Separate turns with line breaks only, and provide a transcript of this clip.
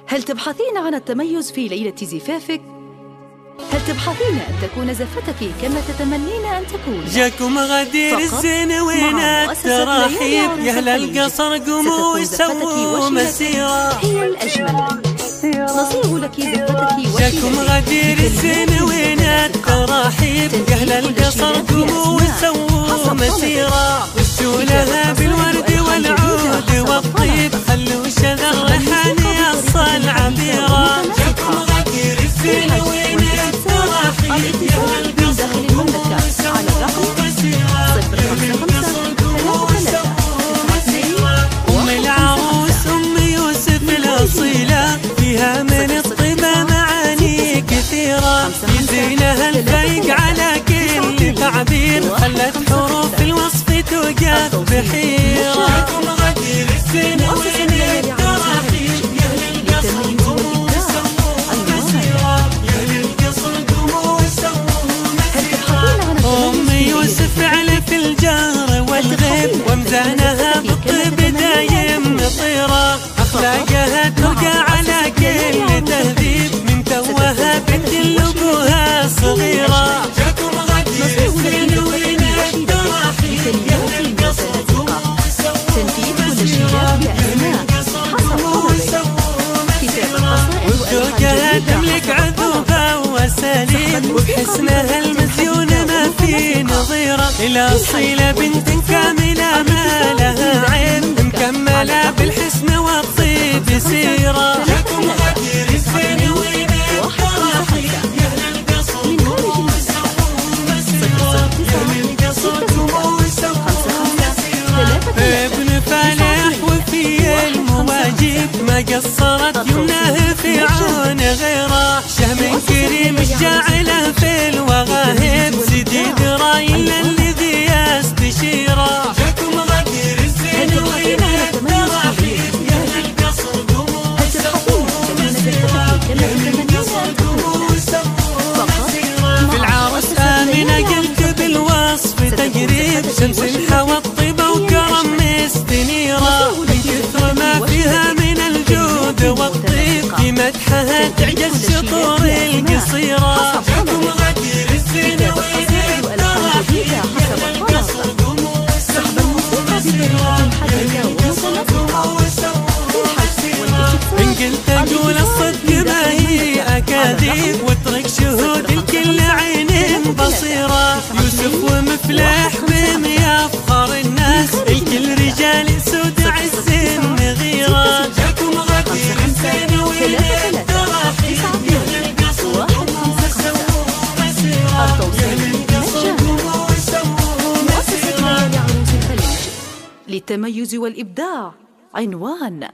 هل تبحثين عن التميز في ليلة زفافك؟ هل تبحثين أن تكون زفتك كما تتمنين أن تكون؟
جاكم غدير الزين وين التراحيب، يا أهل القصر قوموا وسووا مسيرة،
هي الأجمل. نصيغ لك زفتك
جاكم غدير الزين وين التراحيب، يا أهل القصر قوموا وسووا مسيرة، وشوا لها بالورد والعود والطيب، خلوا شذا الريحان يصل عبيرة. جاكم غدير الزين وين التراحيب، يا أهل القصر قوموا وسووا مسيرة، أم العروس أم يوسف الأصيلة، فيها من الطيبة معاني كثيرة، يزينها الفيق على كل تعبير، خلت حروف الوصف توقف بحيرة. جاكم غدير الزين وين التراحيب، يا أهل القصر قوموا وسووا مسيرة، يا أهل القصر قوموا وسووا مسيرة. أم يوسف على في الجار والغيب، ومزانها بالطيب دايم طيرة، أخلاقها ترقى على كل تهذيب، من توها بنت لأبوها صغيرة. جاكم غدير الزين وين التراحيب، يا أهل القصر قوموا وسووا مسيرة، يا أهل القصر قوموا وسووا مسيرة. وبذوقها تملك عذوبة وأساليب، وبحسنها المزيون ما في نظيرة، الأصيلة بنت كاملة ما لها عيب، مكملة بالحسن والطيب سيرة. جاكم غدير الزين وين التراحيب، يا أهل القصر قوموا وسووا مسيرة، يا أهل القصر قوموا وسووا مسيرة. ابن فالح وفي المواجيب، ما قصرت يمناه في عون غيره، شهم كريم الجاعله في الوغاهب، سيدي درايل الذي يستشيره. جاكم غدير الزين وين التراحيب، يا أهل القصر قوموا وسووا مسيرة، يا أهل القصر قوموا وسووا مسيرة. في العروس آمنة قلت بالوصف تقريب، شمس حوى الطيبة وكرم مستنيرة، من كثر ما فيها من الجود والطيب، في مدحها تعجز شطور القصيرة. جاكم غدير الزين وين التراحيب، يا أهل القصر قوموا وسووا مسيرة، يا أهل القصر قوموا وسووا مسيرة. إن قلت أقول الصدق ما هي أكاذيب، واترك شهود الكل عين بصيرة، يوسف ومفلح بهم يفخر الناس، الكل رجال سود عز غيرة. جاكم غدير الزين وين التراحيب، يا أهل القصر قوموا وسووا مسيرة، يا أهل القصر قوموا وسووا مسيرة.
للتميز والإبداع عنوان